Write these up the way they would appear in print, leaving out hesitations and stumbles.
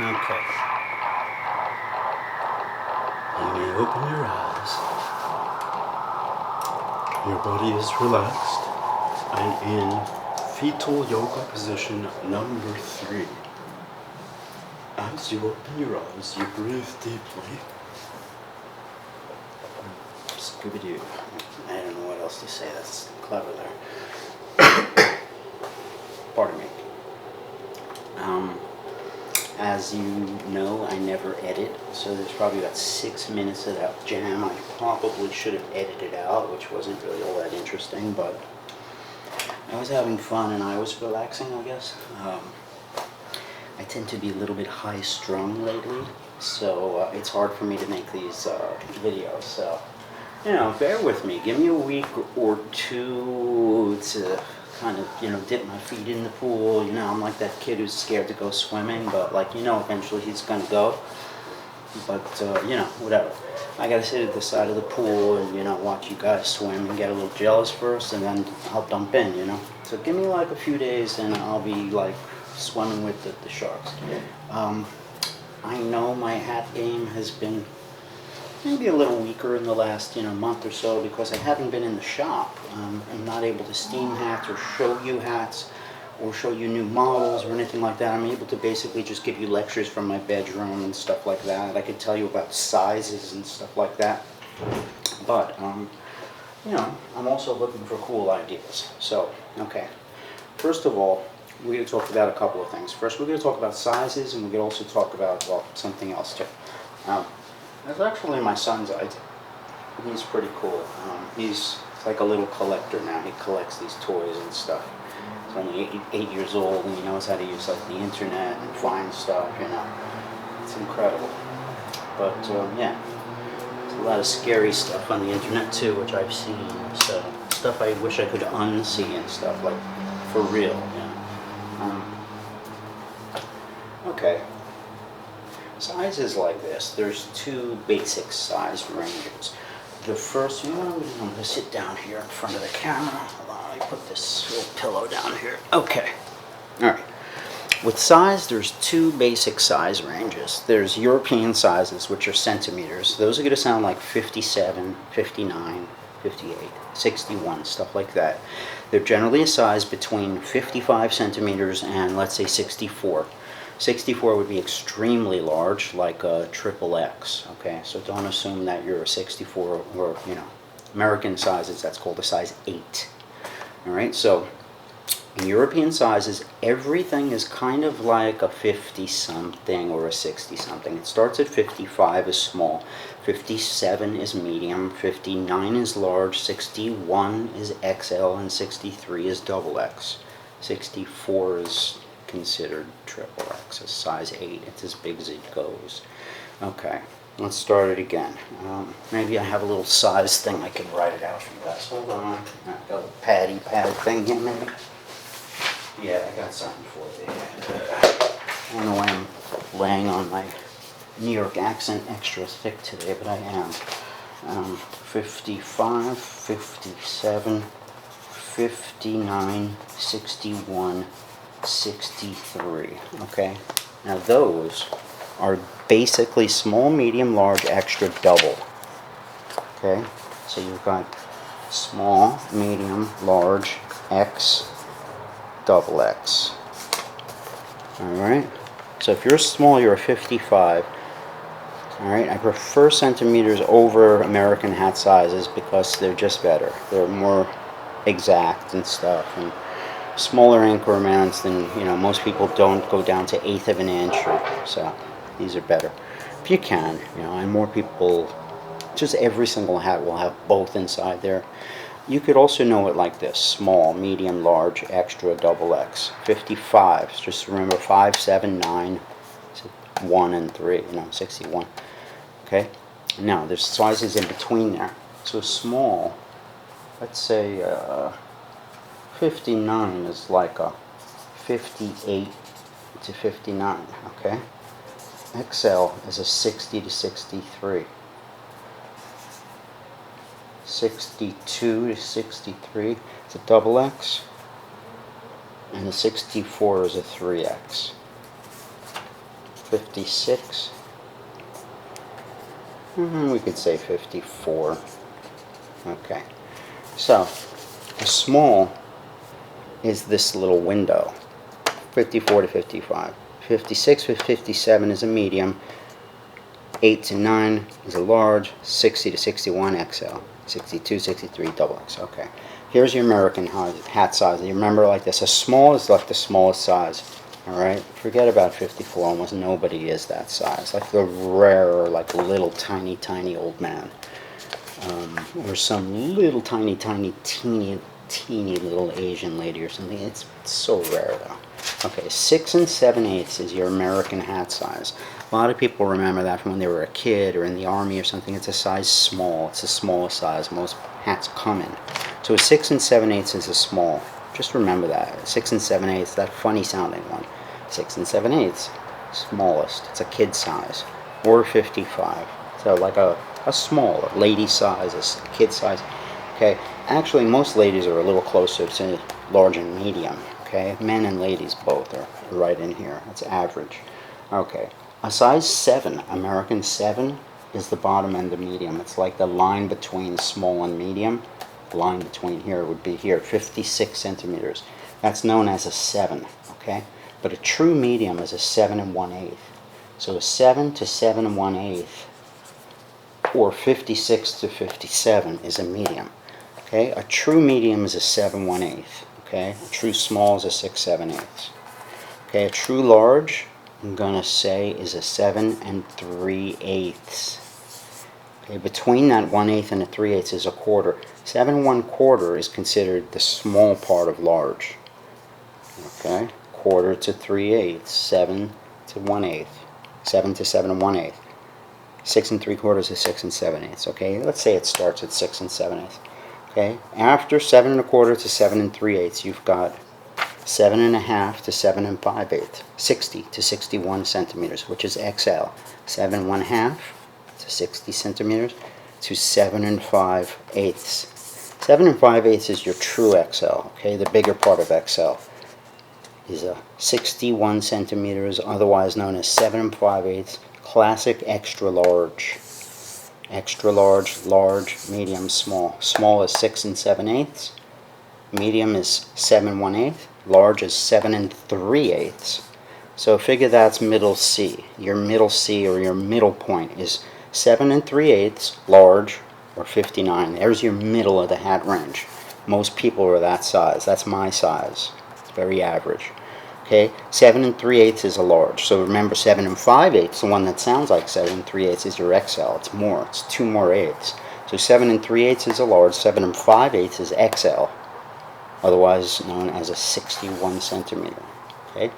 Okay. You may open your eyes. Your body is relaxed and in fetal yoga position number 3. As you open your eyes, you breathe deeply. Scooby-Doo. I don't know what else to say. That's clever there. Pardon me. As you know, I never edit, so there's probably about 6 minutes of that jam I probably should have edited out, which wasn't really all that interesting, but I was having fun and I was relaxing, I guess. I tend to be a little bit high-strung lately, so it's hard for me to make these videos, so, you know, bear with me. Give me a week or two to kind of, you know, dip my feet in the pool. You know, I'm like that kid who's scared to go swimming, but like, you know, eventually he's gonna go. But you know, whatever. I gotta sit at the side of the pool and, you know, watch you guys swim and get a little jealous first, and then I'll dump in, you know. So give me like a few days and I'll be like swimming with the sharks. I know my hat game has been maybe a little weaker in the last, you know, month or so because I haven't been in the shop. I'm not able to steam hats or show you hats or show you new models or anything like that. I'm able to basically just give you lectures from my bedroom and stuff like that. I could tell you about sizes and stuff like that. But, you know, I'm also looking for cool ideas. So, okay. First of all, we're going to talk about a couple of things. First, we're going to talk about sizes, and we're going to also talk about, well, something else too. That's actually my son's idea. He's pretty cool. He's like a little collector now. He collects these toys and stuff. He's only 8 years old, and he knows how to use like the internet and find stuff, you know. It's incredible. But yeah, there's a lot of scary stuff on the internet too, which I've seen. So stuff I wish I could unsee and stuff, like for real, you know. Okay. Sizes like this, there's 2 basic size ranges. The first, you know, I'm going to sit down here in front of the camera. Hold on, let me put this little pillow down here. Okay. Alright. With size, there's 2 basic size ranges. There's European sizes, which are centimeters. Those are going to sound like 57, 59, 58, 61, stuff like that. They're generally a size between 55 centimeters and, let's say, 64. 64 would be extremely large, like a XXX, okay? So don't assume that you're a 64 or, you know, American sizes, that's called a size 8. All right, so in European sizes, everything is kind of like a 50-something or a 60-something. It starts at 55 is small, 57 is medium, 59 is large, 61 is XL, and 63 is XX. 64 is considered XXX, a size 8. It's as big as it goes. Okay, let's start it again. Maybe I have a little size thing I can write it out for you guys. Hold on. I've got a pad thing here, maybe. Yeah, I got something for you. I don't know why I'm laying on my New York accent extra thick today, but I am. 55, 57, 59, 61, 63. Okay, now those are basically small, medium, large, extra, double. Okay, so you've got small, medium, large, X, double X. Alright, so if you're small, you're a 55. Alright, I prefer centimeters over American hat sizes because they're just better. They're more exact and stuff, and smaller increments than, most people don't go down to 1/8 of an inch, so these are better. If you can, and more people, just every single hat will have both inside there. You could also know it like this: small, medium, large, extra, double X. 55, just remember 5, 7, 9, 1, and 3, 61. Okay, now there's sizes in between there. So small, let's say 59 is like a 58 to 59, okay? XL is a 60 to 63. 62 to 63 is a double X, and the 64 is a 3X. 56, we could say 54. Okay, so a small is this little window, 54 to 55. 56 to 57 is a medium, 8 to 9 is a large, 60 to 61 XL, 62, 63 double X. Okay, here's your American hat size. You remember like this: a small is like the smallest size. Alright, forget about 54. Almost nobody is that size. Like the rarer, like little tiny old man, or some little tiny teeny little Asian lady or something. It's so rare though. Okay, 6 7/8 is your American hat size. A lot of people remember that from when they were a kid or in the army or something. It's a size small. It's the smallest size most hats come in. So a 6 7/8 is a small. Just remember that. 6 7/8, that funny sounding one. 6 7/8, smallest. It's a kid size. Or 55. So like a small, a lady size, a kid size. Okay, actually most ladies are a little closer to large and medium. Okay, men and ladies both are right in here. That's average. Okay, a size 7, American 7, is the bottom end of medium. It's like the line between small and medium. The line between here would be here, 56 centimeters. That's known as a 7, okay? But a true medium is a 7 1/8. So a 7 to 7 1/8, or 56 to 57 is a medium. Okay, a true medium is a 7 1/8. Okay, a true small is a 6 7/8. Okay, a true large, I'm gonna say, is a 7 3/8. Okay, between that 1/8 and a 3/8 is a quarter. 7 1/4 is considered the small part of large. Okay, quarter to 3/8, 7 to 1/8, 7 to 7 1/8. 6 3/4 is 6 7/8. Okay, let's say it starts at 6 7/8. Okay, after 7 1/4 to 7 3/8, you've got 7 1/2 to 7 5/8, 60 to 61 centimeters, which is XL. 7 1/2 to 60 centimeters to 7 5/8. 7 5/8 is your true XL. Okay, the bigger part of XL is a 61 centimeters, otherwise known as 7 5/8, classic extra large. Extra large, large, medium, small. Small is 6 7/8. Medium is 7 1/8. Large is 7 3/8. So figure that's middle C. Your middle C, or your middle point, is 7 3/8, large, or 59. There's your middle of the hat range. Most people are that size. That's my size. It's very average. Okay, 7 3/8 is a large. So remember, 7 5/8, the one that sounds like 7 3/8, is your XL. It's more. It's 2 more eighths. So 7 3/8 is a large. 7 5/8 is XL, otherwise known as a 61 centimeter. Okay,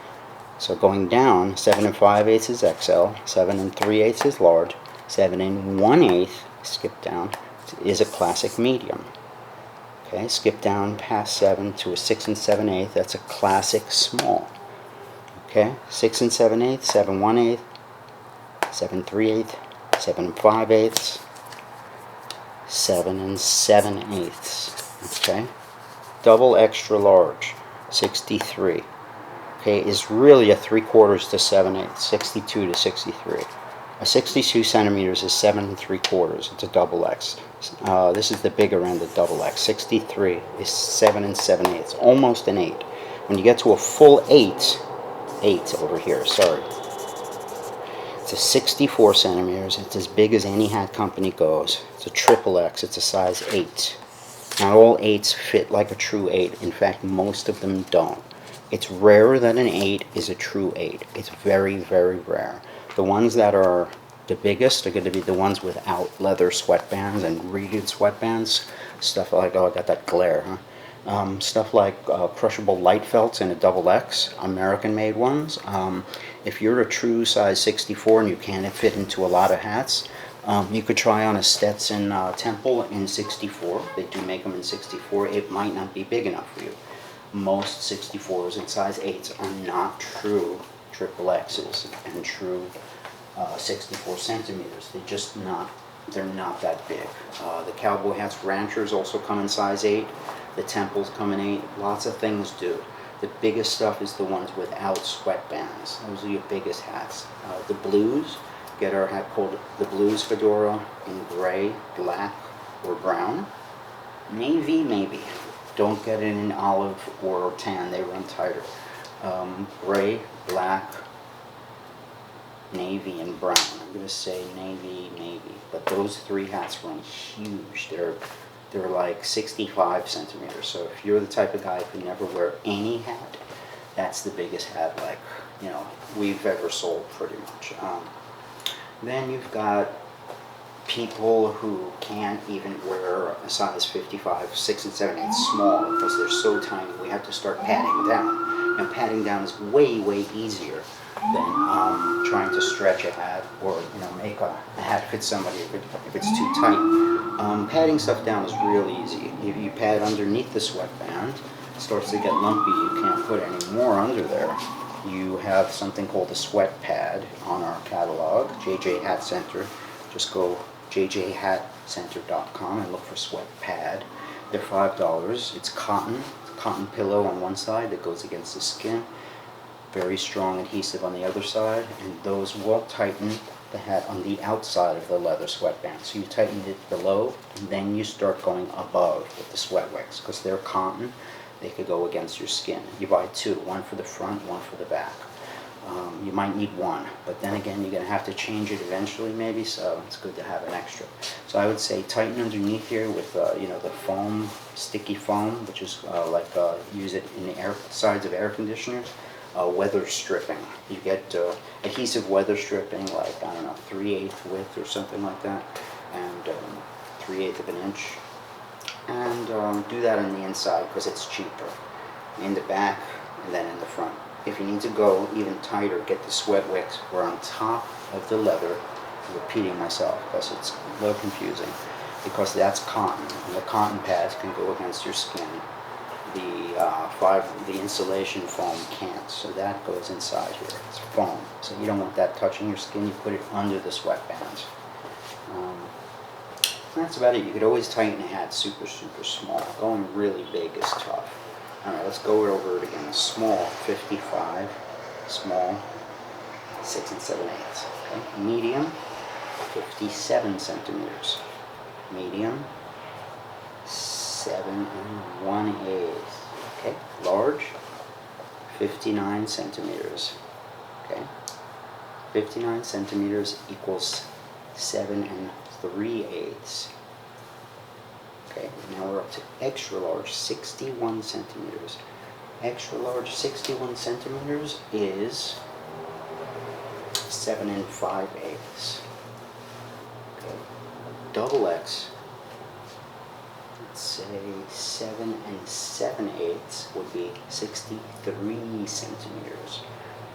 so going down, 7 5/8 is XL. 7 3/8 is large. 7 1/8, skip down, is a classic medium. Okay, skip down past 7 to a 6 7/8. That's a classic small. Okay, 6 7/8, 7 1/8, 7 3/8, 7 5/8, 7 7/8. Okay, double extra large, 63. Okay, is really a 3/4 to 7/8, 62 to 63. A 62 centimeters is 7 3/4. It's a double X. This is the bigger end of double X. 63 is 7 7/8, almost an 8. When you get to a full 8, 8 over here, sorry. It's a 64 centimeters. It's as big as any hat company goes. It's a triple X. It's a size 8. Not all 8s fit like a true 8. In fact, most of them don't. It's rarer that an 8 is a true 8. It's very, very rare. The ones that are the biggest are going to be the ones without leather sweatbands and reeded sweatbands. Stuff like, oh, I got that glare, huh? Stuff like crushable light felts in a double X, American-made ones. If you're a true size 64 and you can't fit into a lot of hats, you could try on a Stetson Temple in 64. They do make them in 64. It might not be big enough for you. Most 64s and size 8s are not true triple X's and true 64 centimeters. They're not that big. The cowboy hats, ranchers also come in size 8. The Temples come in 8. Lots of things do. The biggest stuff is the ones without sweatbands. Those are your biggest hats. The blues, get our hat called the blues fedora in gray, black, or brown. Navy, maybe. Don't get it in olive or tan. They run tighter. Gray, black, navy, and brown. I'm going to say navy, navy. But those three hats run huge. They're like 65 centimeters. So if you're the type of guy who never wear any hat, that's the biggest hat we've ever sold pretty much. Then you've got people who can't even wear a size 55, 6 and 7 8 small because they're so tiny. We have to start padding down. Now padding down is way, way easier than trying to stretch a hat or make a hat fit somebody if it's too tight. Padding stuff down is real easy. If you pad underneath the sweatband, it starts to get lumpy. You can't put any more under there. You have something called a sweat pad on our catalog, JJ Hat Center. Just go jjhatcenter.com and look for sweat pad. They're $5. It's cotton pillow on one side that goes against the skin. Very strong adhesive on the other side, and those will tighten the hat on the outside of the leather sweatband. So you tighten it below, and then you start going above with the sweat wicks. Because they're cotton, they could go against your skin. You buy two, one for the front, one for the back. You might need one, but then again, you're going to have to change it eventually maybe, so it's good to have an extra. So I would say tighten underneath here with the foam, sticky foam, which is use it in the sides of air conditioners. Weather stripping. You get adhesive weather stripping, like, I don't know, 3/8 width or something like that, and 3/8 of an inch. And do that on the inside because it's cheaper. In the back and then in the front. If you need to go even tighter, get the sweat wicks or on top of the leather. I'm repeating myself because it's a little confusing. Because that's cotton, and the cotton pads can go against your skin. The insulation foam can't, so that goes inside here. It's foam, so you don't want that touching your skin. You put it under the sweatbands. That's about it. You could always tighten a hat super, super small. Going really big is tough. All right, let's go over it again. Small, 55. Small, 6 and 7/8. Okay. Medium, 57 centimeters. Medium, 7 1/8. Okay. Large, 59 centimeters. Okay. 59 centimeters equals 7 3/8. Okay, now we're up to extra large, 61 centimeters. Extra large, 61 centimeters is 7 5/8. Okay, double X, let's say 7 7/8 would be 63 centimeters.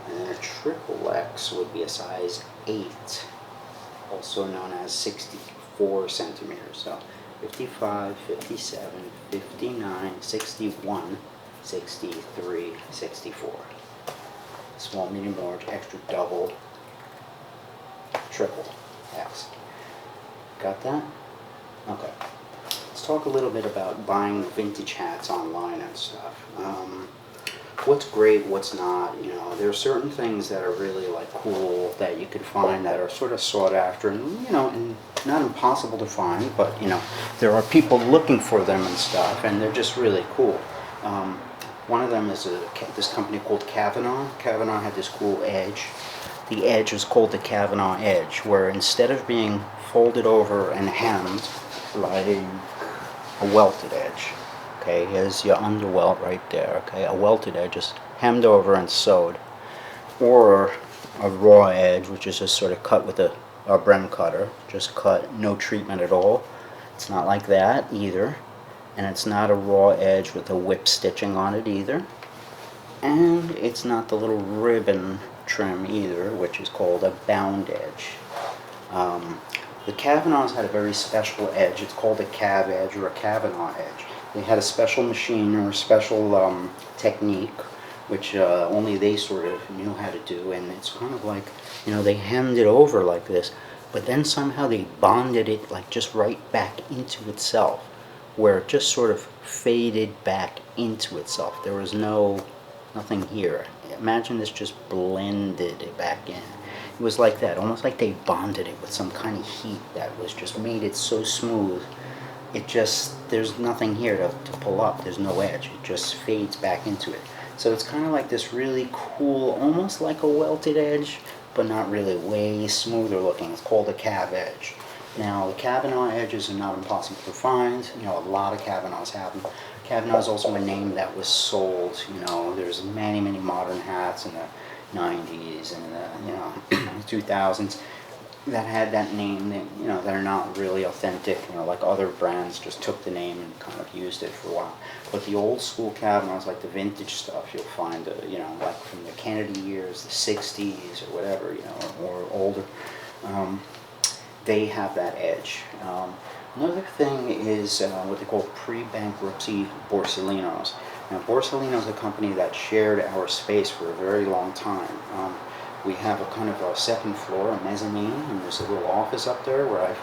And then a triple X would be a size 8, also known as 64 centimeters. So 55, 57, 59, 61, 63, 64. Small, medium, large, extra, double, triple X. Got that? Okay. Let's talk a little bit about buying vintage hats online and stuff. What's great, what's not, you know, there are certain things that are really like cool that you could find that are sort of sought after and, you know, and not impossible to find, but, you know, there are people looking for them and stuff, and they're just really cool. One of them is this company called Kavanaugh. Kavanaugh had this cool edge. The edge was called the Kavanaugh edge, where instead of being folded over and hemmed like a welted edge, okay, here's your underwelt right there, okay, a welted edge is hemmed over and sewed, or a raw edge, which is just sort of cut with a Brem cutter, just cut, no treatment at all. It's not like that either. And it's not a raw edge with a whip stitching on it either. And it's not the little ribbon trim either, which is called a bound edge. The Kavanaughs had a very special edge. It's called a Cav edge or a Kavanaugh edge. They had a special machine or a special technique, which only they sort of knew how to do. And it's kind of like, you know, they hemmed it over like this, but then somehow they bonded it like just right back into itself, where it just sort of faded back into itself. There was nothing here. Imagine this just blended it back in. It was like that, almost like they bonded it with some kind of heat that was just made it so smooth. It just, there's nothing here to pull up. There's no edge. It just fades back into it. So it's kind of like this really cool, almost like a welted edge, but not really, way smoother looking. It's called a Cav edge. Now, the Kavanaugh edges are not impossible to find. You know, a lot of Kavanaughs have them. Kavanaugh is also a name that was sold. You know, there's many, many modern hats in the 90s and the, you know, 2000s that had that name that, you know, that are not really authentic. You know, like other brands just took the name and kind of used it for a while. But the old school Kavanaughs, like the vintage stuff, you'll find, you know, like from the Kennedy years, the 60s or whatever, you know, or older. They have that edge. Another thing is what they call pre-bankruptcy Borsellino's. Now, Borsellino is a company that shared our space for a very long time. We have a kind of a second floor, a mezzanine, and there's a little office up there where I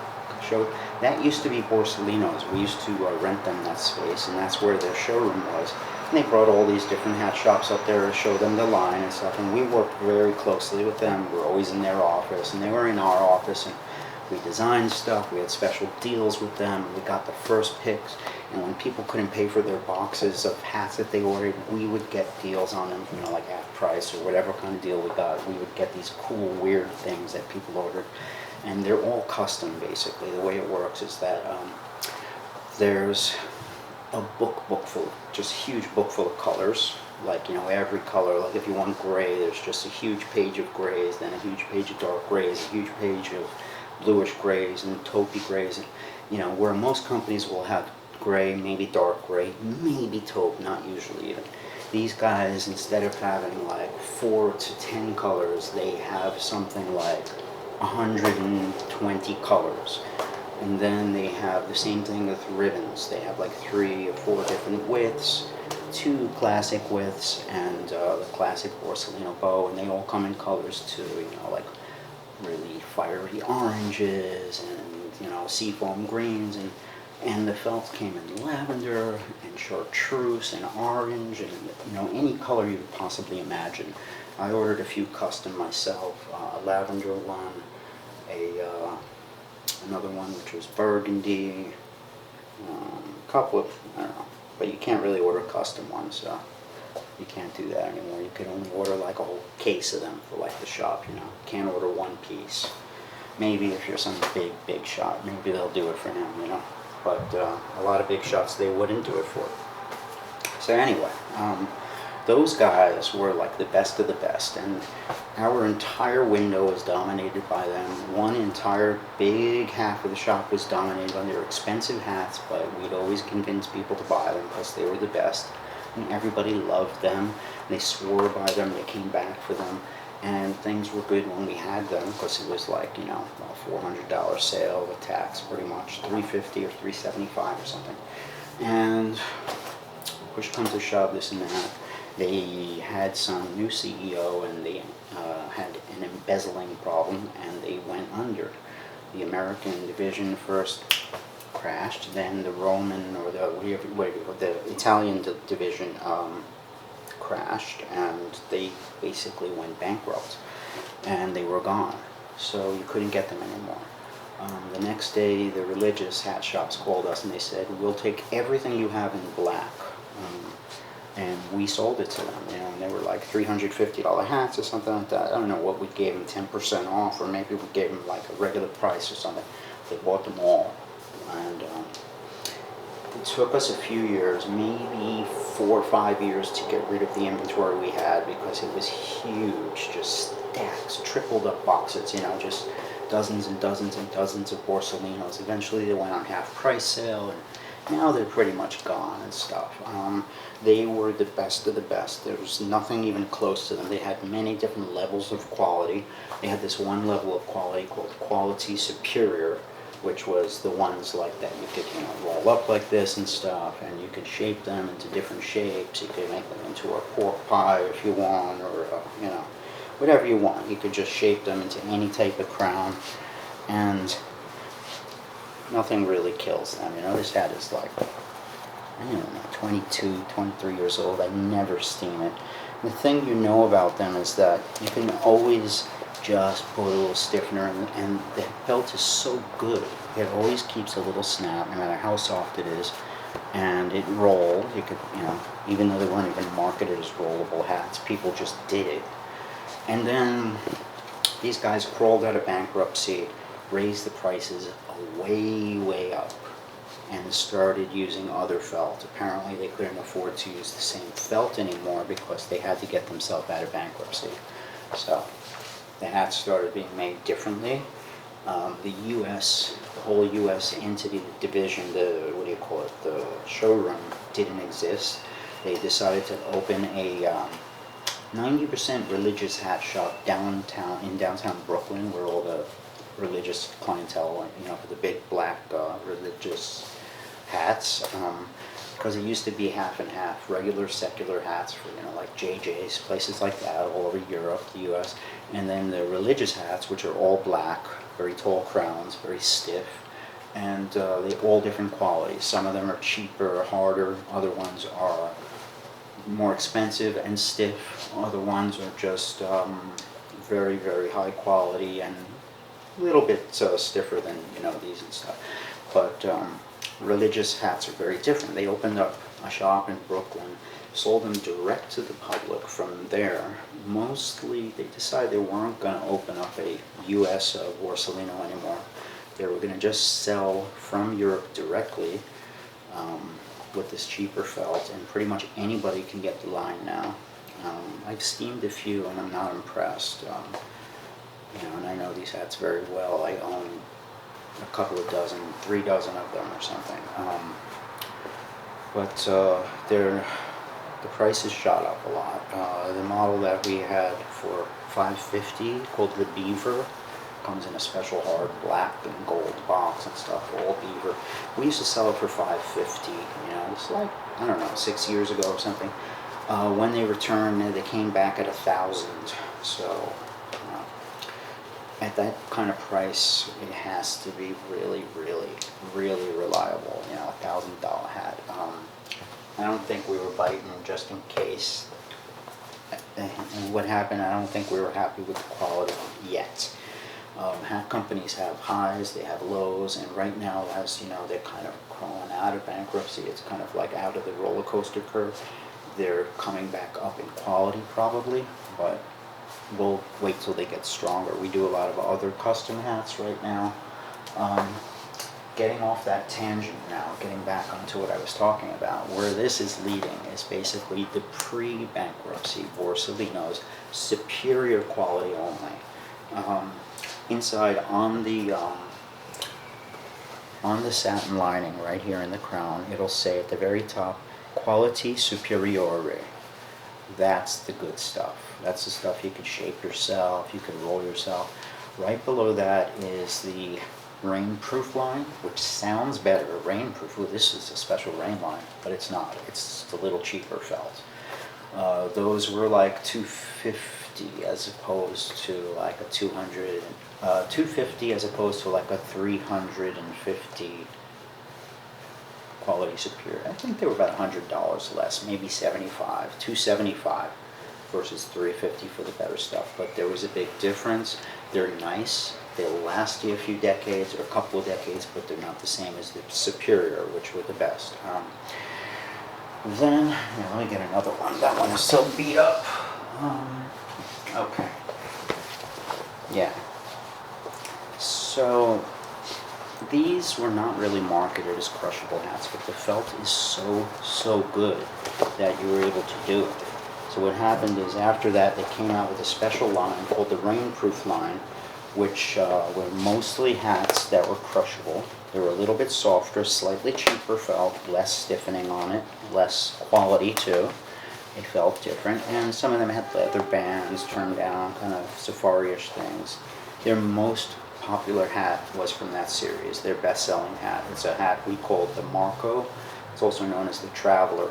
showed. That used to be Borsellino's. We used to rent them that space, and that's where their showroom was. And they brought all these different hat shops up there to show them the line and stuff, and we worked very closely with them. We were always in their office, and they were in our office, and we designed stuff, we had special deals with them, we got the first picks, and when people couldn't pay for their boxes of hats that they ordered, we would get deals on them, you know, like half price or whatever kind of deal we got. We would get these cool, weird things that people ordered, and they're all custom, basically. The way it works is that there's a book full, just huge book full of colors, like, you know, every color. Like if you want gray, there's just a huge page of grays, then a huge page of dark grays, a huge page of bluish grays and taupey grays, and, you know, where most companies will have gray, maybe dark gray, maybe taupe, not usually even. These guys, instead of having like 4 to 10 colors, they have something like 120 colors. And then they have the same thing with ribbons. They have like 3 or 4 different widths, 2 classic widths, and the classic Borsellino bow, and they all come in colors too, you know, like really fiery oranges and, you know, seafoam greens, and the felts came in lavender and chartreuse and orange and, you know, any color you could possibly imagine. I ordered a few custom myself, a lavender one, another one which was burgundy, a couple of, I don't know, but you can't really order custom ones, so you can't do that anymore. You can only order like a whole case of them for like the shop, you know. Can't order one piece. Maybe if you're some big shop, maybe they'll do it for him, you know. But a lot of big shops, they wouldn't do it for. So anyway, those guys were like the best of the best, and our entire window was dominated by them. One entire big half of the shop was dominated by their expensive hats, but we'd always convince people to buy them because they were the best. And everybody loved them. They swore by them. They came back for them, and things were good when we had them because it was like, you know, a $400 sale with tax, pretty much $350 or $375 or something. And push comes to shove, this and that. They had some new CEO, and they had an embezzling problem, and they went under. The American division first crashed. Then the Roman or the Italian division crashed, and they basically went bankrupt, and they were gone. So you couldn't get them anymore. The next day, the religious hat shops called us and they said, "We'll take everything you have in black." And we sold it to them, and they were like $350 hats or something like that. I don't know what we gave them, 10% off, or maybe we gave them like a regular price or something. They bought them all, and it took us a few years, maybe 4 or 5 years, to get rid of the inventory we had because it was huge, just stacks, tripled up boxes, just dozens and dozens and dozens of Borsalinos. Eventually they went on half price sale, and now they're pretty much gone and stuff. They were the best of the best. There was nothing even close to them. They had many different levels of quality. They had this one level of quality called quality superior, which was the ones like that you could roll up like this and stuff, and you could shape them into different shapes. You could make them into a pork pie if you want, or whatever you want. You could just shape them into any type of crown, and nothing really kills them. This hat is like, I don't know, 22, 23 years old. I never steam it. The thing you know about them is that you can always just put a little stiffener, and the felt is so good. It always keeps a little snap, no matter how soft it is, and it rolled. You could, even though they weren't even marketed as rollable hats, people just did it. And then these guys crawled out of bankruptcy, raised the prices way, way up, and started using other felt. Apparently they couldn't afford to use the same felt anymore because they had to get themselves out of bankruptcy. So the hats started being made differently. The whole U.S. entity, the division, the showroom didn't exist. They decided to open a 90% religious hat shop in downtown Brooklyn, where all the religious clientele went, for the big black religious hats. Because it used to be half and half, regular secular hats for, like JJ's, places like that, all over Europe, the US. And then the religious hats, which are all black, very tall crowns, very stiff, and they all different qualities. Some of them are cheaper, harder, other ones are more expensive and stiff, other ones are just very, very high quality and a little bit stiffer than, these and stuff. But religious hats are very different. They opened up a shop in Brooklyn, sold them direct to the public from there. Mostly, they decided they weren't going to open up a U.S. Borsalino anymore. They were going to just sell from Europe directly with this cheaper felt, and pretty much anybody can get the line now. I've steamed a few, and I'm not impressed. And I know these hats very well. I own a couple of dozen, 3 dozen of them or something. But the prices shot up a lot. The model that we had for $550, called the Beaver, comes in a special hard black and gold box and stuff, all beaver. We used to sell it for $550, it's like, I don't know, 6 years ago or something. When they returned, they came back at $1,000. So at that kind of price, it has to be really, really, really reliable, $1,000 hat. I don't think we were biting just in case. And what happened, I don't think we were happy with the quality yet. Hat companies have highs, they have lows, and right now, as they're kind of crawling out of bankruptcy. It's kind of like out of the roller coaster curve. They're coming back up in quality probably, but we'll wait till they get stronger. We do a lot of other custom hats right now. Getting off that tangent now, getting back onto what I was talking about, where this is leading is basically the pre-bankruptcy Borsalinos, superior quality only. Inside on the satin lining right here in the crown, it'll say at the very top, quality superiore. That's the good stuff. That's the stuff you can shape yourself, you can roll yourself. Right below that is the rainproof line, which sounds better. Rainproof, well, this is a special rain line, but it's not. It's a little cheaper felt. Those were like $250 as opposed to like a $200, $250 as opposed to like a $350 quality superior. I think they were about $100 less, maybe 75, 275 versus 350 for the better stuff. But there was a big difference. They're nice. They'll last you a few decades or a couple of decades, but they're not the same as the superior, which were the best. Then, yeah, let me get another one. That one is so beat up. Okay. Yeah. So, these were not really marketed as crushable hats, but the felt is so good that you were able to do it. So what happened is after that they came out with a special line called the Rainproof line, which were mostly hats that were crushable. They were a little bit softer, slightly cheaper felt, less stiffening on it, less quality too. It felt different, and some of them had leather bands turned down, kind of safari-ish things. Their most popular hat was from that series, their best-selling hat. It's a hat we called the Marco. It's also known as the Traveler.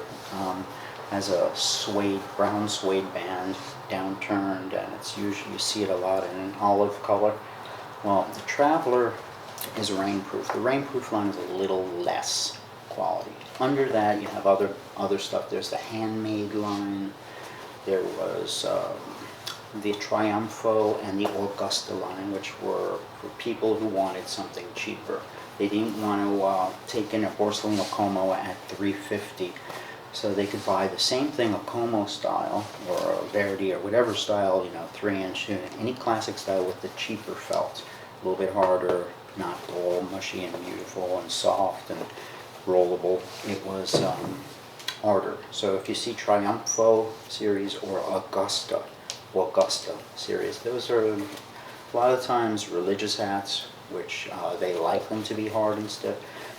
Has a brown suede band, downturned, and it's usually, you see it a lot in an olive color. Well, the Traveler is rainproof. The Rainproof line is a little less quality. Under that, you have other stuff. There's the Handmade line. There was the Triumfo and the Augusta line, which were for people who wanted something cheaper. They didn't want to take in a Borsalino Como at $350. So they could buy the same thing, a Como style or a Verdi or whatever style, 3-inch, any classic style with the cheaper felt. A little bit harder, not all mushy and beautiful and soft and rollable. It was harder. So if you see Triumfo series or Augusta series, those are a lot of times religious hats, which they like them to be hard and stiff,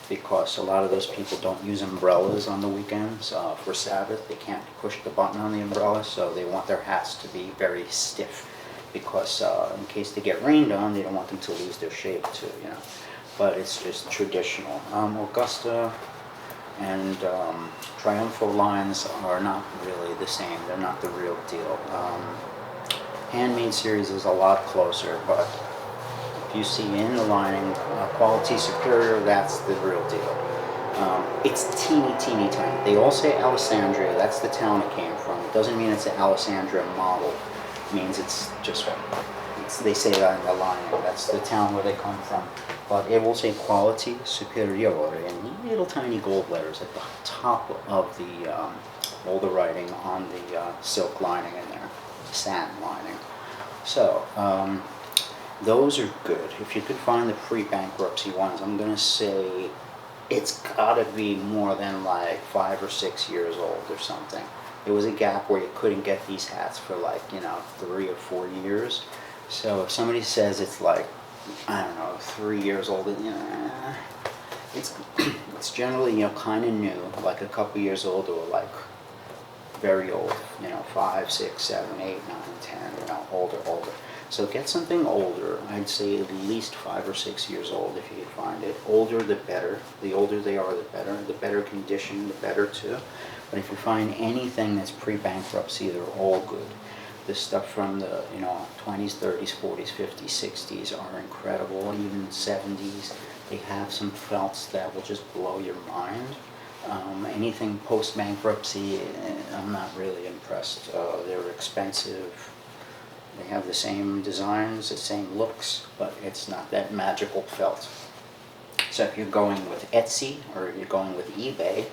because a lot of those people don't use umbrellas on the weekends. For Sabbath, they can't push the button on the umbrella, so they want their hats to be very stiff, because in case they get rained on, they don't want them to lose their shape too, But it's just traditional. Augusta and Triumphal lines are not really the same. They're not the real deal. Handmade series is a lot closer, but if you see in the lining, quality superior, that's the real deal. It's teeny tiny. They all say Alessandria, that's the town it came from. It doesn't mean it's an Alessandria model. It means it's just, they say that in the lining, that's the town where they come from. But it will say quality superiore in little tiny gold letters at the top of the, all the writing on the silk lining in there, satin lining. So, those are good. If you could find the pre-bankruptcy ones, I'm going to say it's got to be more than like 5 or 6 years old or something. There was a gap where you couldn't get these hats for like, 3 or 4 years. So if somebody says it's like, I don't know, 3 years old, it's generally, kind of new, like a couple years old or like very old, 5, 6, 7, 8, 9, 10, older. So get something older. I'd say at least 5 or 6 years old if you can find it. Older, the better. The older they are, the better. The better condition, the better too. But if you find anything that's pre-bankruptcy, they're all good. The stuff from the 20s, 30s, 40s, 50s, 60s are incredible. Even 70s, they have some felts that will just blow your mind. Anything post-bankruptcy, I'm not really impressed. They're expensive. They have the same designs, the same looks, but it's not that magical felt. So if you're going with Etsy or you're going with eBay,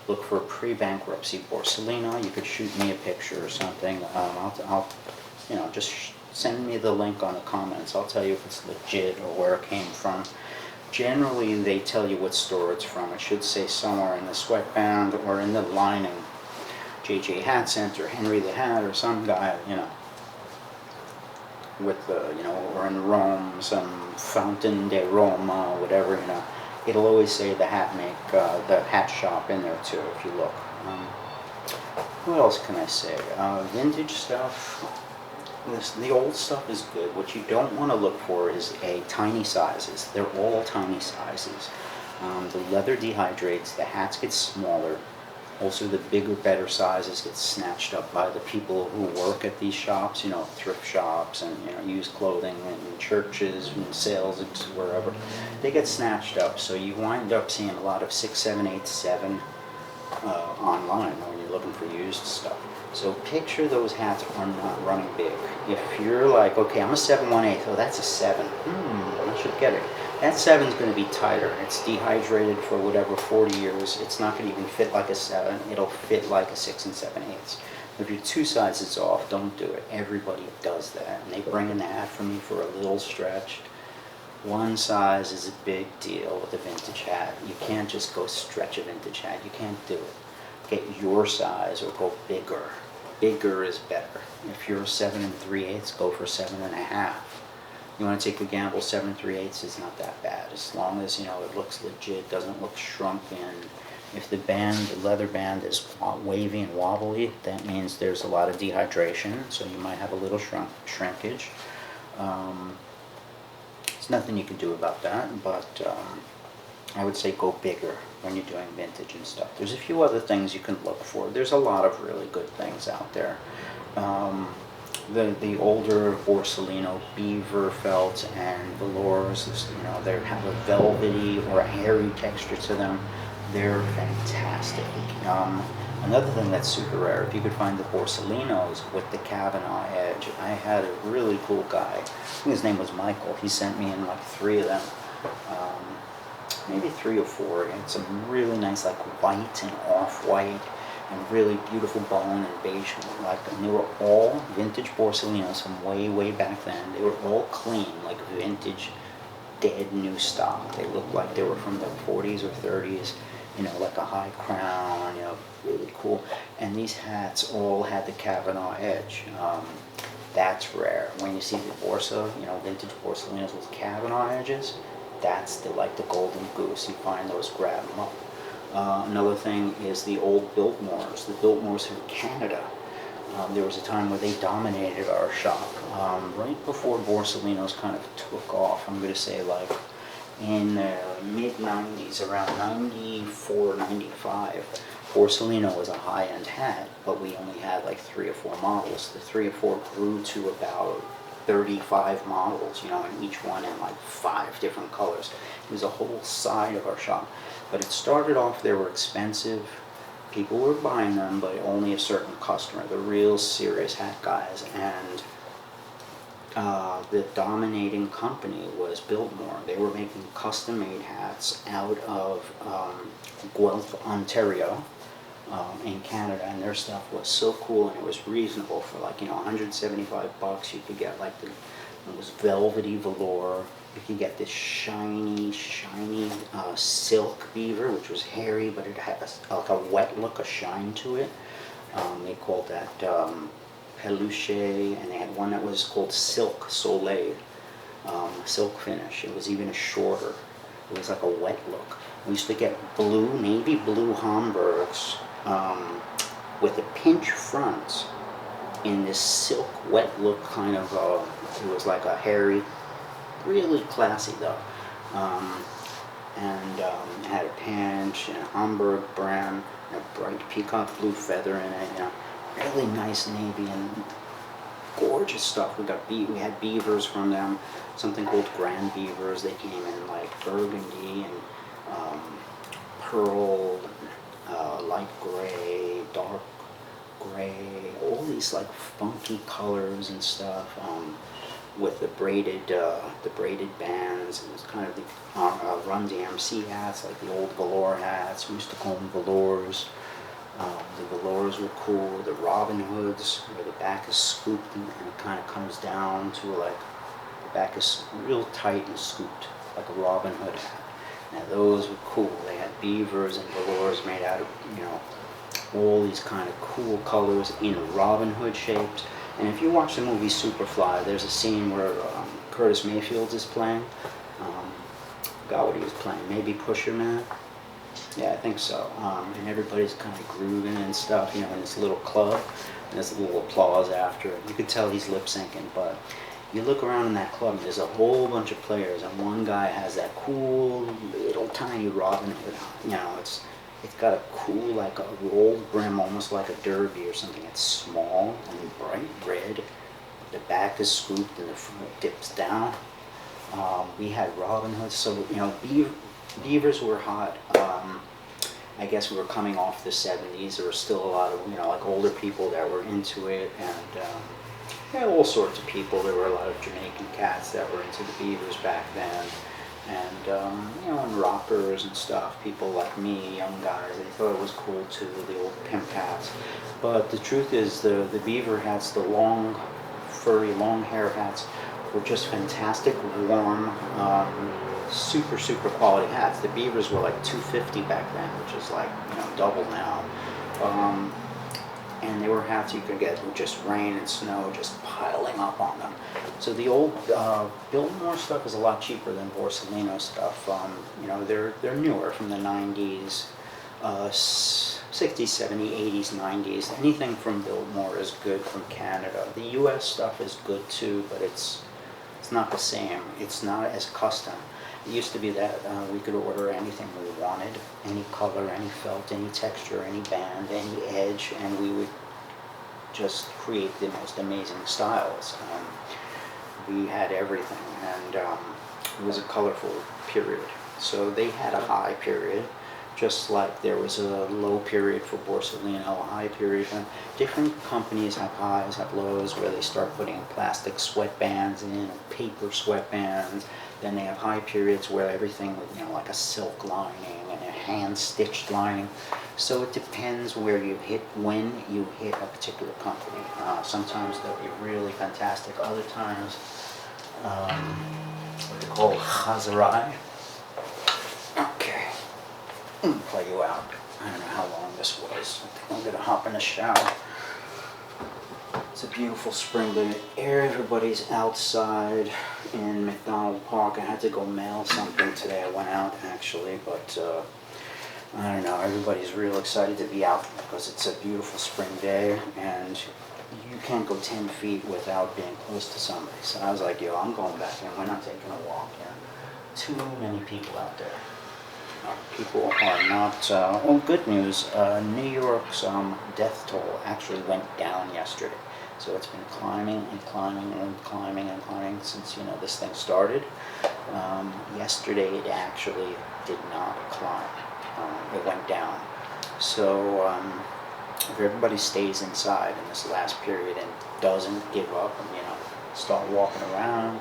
look for pre-bankruptcy Borsalino. You could shoot me a picture or something. I'll just send me the link on the comments. I'll tell you if it's legit or where it came from. Generally, they tell you what store it's from. It should say somewhere in the sweatband or in the lining, JJ Hat Center, Henry the Hat, or some guy, with the, or in Rome, some Fountain de Roma, whatever, it'll always say the hat shop in there too, if you look. What else can I say? Vintage stuff. The old stuff is good. What you don't want to look for is tiny sizes. They're all tiny sizes. The leather dehydrates, the hats get smaller. Also, the bigger, better sizes get snatched up by the people who work at these shops, you know, thrift shops and, you know, used clothing and churches and sales and wherever. They get snatched up, so you wind up seeing a lot of 6, 7, 8, 7 online when you're looking for used stuff. So picture those hats are not running big. If you're like, okay, I'm a 7/1/8, oh, that's a 7. I should get it. That 7 is going to be tighter. It's dehydrated for whatever 40 years. It's not going to even fit like a 7. It'll fit like a 6 7/8. If you're 2 sizes off, don't do it. Everybody does that. And they bring in the hat for me for a little stretch. One size is a big deal with a vintage hat. You can't just go stretch a vintage hat. You can't do it. Get your size or go bigger. Bigger is better. If you're 7 3/8, go for 7.5. You want to take a gamble, 7 3/8 is not that bad, as long as, you know, it looks legit, doesn't look shrunken. If the band, the leather band is wavy and wobbly, that means there's a lot of dehydration, so you might have a little shrinkage. There's nothing you can do about that, but I would say go bigger when you're doing vintage and stuff. There's a few other things you can look for. There's a lot of really good things out there. The older Borsalino beaver felts and velours, you know, they have a velvety or a hairy texture to them. They're fantastic. Another thing that's super rare, if you could find the Borsalinos with the Kavanaugh edge. I had a really cool guy, I think his name was Michael. He sent me in like 3 of them, maybe 3 or 4. And some really nice like white and off-white and really beautiful bone and beige, and they were all vintage Borsalinos from way back then. They were all clean, like vintage, dead new stock. They looked like they were from the 40s or 30s, you know, like a high crown, you know, really cool. And these hats all had the Kavanaugh edge. That's rare. When you see the Borsa, you know, vintage Borsalinos with Kavanaugh edges, that's like the golden goose. You find those, grab them up. Another thing is the old Biltmores, the Biltmores from Canada. There was a time where they dominated our shop. Right before Borsalinos kind of took off, I'm going to say like in the mid-90s, around 94, 95, Borsalino was a high-end hat, but we only had like 3 or 4 models. The 3 or 4 grew to about 35 models, you know, and each one in like 5 different colors. It was a whole side of our shop. But it started off, they were expensive. People were buying them, but only a certain customer, the real serious hat guys. And the dominating company was Biltmore. They were making custom-made hats out of Guelph, Ontario, in Canada, and their stuff was so cool, and it was reasonable for like, you know, $175. You could get like it was velvety velour. You could get this shiny silk beaver, which was hairy, but it had like a wet look, a shine to it. They called that peluche, and they had one that was called Silk Soleil, silk finish. It was even shorter. It was like a wet look. We used to get blue, navy blue Homburgs with a pinch front in this silk wet look kind of, it was like a hairy, really classy though. It had a pinch and a Homburg brim and a bright peacock blue feather in it, you know, really nice navy and gorgeous stuff. We had beavers from them, something called Grand Beavers. They came in like burgundy and pearl, light gray, dark gray, all these like funky colors and stuff, with the braided bands. And it was kind of the Run DMC hats, like the old velour hats. We used to call them velours. The velours were cool. The Robin Hoods, where the back is scooped and it kind of comes down to like, the back is real tight and scooped, like a Robin Hood hat. Now those were cool. They had beavers and velours made out of, you know, all these kind of cool colors in Robin Hood shapes. And if you watch the movie Superfly, there's a scene where Curtis Mayfield is playing. Forgot what he was playing. Maybe Pusher Man. Yeah, I think so. And everybody's kind of grooving and stuff, you know, in this little club. And there's a little applause after it. You could tell he's lip syncing, but you look around in that club, and there's a whole bunch of players, and one guy has that cool little tiny Robin Hood. You know, It's got a cool, like a rolled brim, almost like a derby or something. It's small and bright red. The back is scooped and the front dips down. We had Robin Hoods, so beavers were hot. I guess we were coming off the 70s. There were still a lot of like older people that were into it, and all sorts of people. There were a lot of Jamaican cats that were into the beavers back then, and and rockers and stuff. People like me, young guys, they thought it was cool too, the old pimp hats. But the truth is, the beaver hats, the long, furry, long hair hats, were just fantastic, warm, super quality hats. The beavers were like $250 back then, which is like double now. And they were hats you could get with just rain and snow just piling up on them. So the old Biltmore stuff is a lot cheaper than Borsalino stuff. They're newer, from the 90s, 60s, 70s, 80s, 90s. Anything from Biltmore is good from Canada. The US stuff is good too, but it's not the same. It's not as custom. It used to be that we could order anything we wanted, any color, any felt, any texture, any band, any edge, and we would just create the most amazing styles. We had everything, and it was a colorful period. So they had a high period, just like there was a low period for Borsalino, a high period. And different companies have highs, have lows, where they start putting plastic sweatbands in, paper sweatbands. Then they have high periods where everything with like a silk lining and a hand-stitched lining. So it depends where you hit, when you hit a particular company. Sometimes they'll be really fantastic. Other times, what they call Chazarai. Okay. Play you out. I don't know how long this was. I think I'm gonna hop in the shower. It's a beautiful spring day. Everybody's outside in McDonald Park. I had to go mail something today. I went out actually, but I don't know. Everybody's real excited to be out because it's a beautiful spring day, and you can't go 10 feet without being close to somebody. So I was like, yo, I'm going back in. We're not taking a walk here. Too many people out there. People are not, good news, New York's death toll actually went down yesterday. So it's been climbing and climbing and climbing and climbing since, this thing started. Yesterday it actually did not climb. It went down. So if everybody stays inside in this last period and doesn't give up and, start walking around,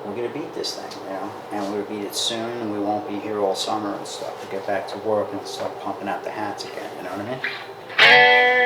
we're going to beat this thing, and we're going to beat it soon, and we won't be here all summer and stuff. We'll get back to work and start pumping out the hats again, you know what I mean?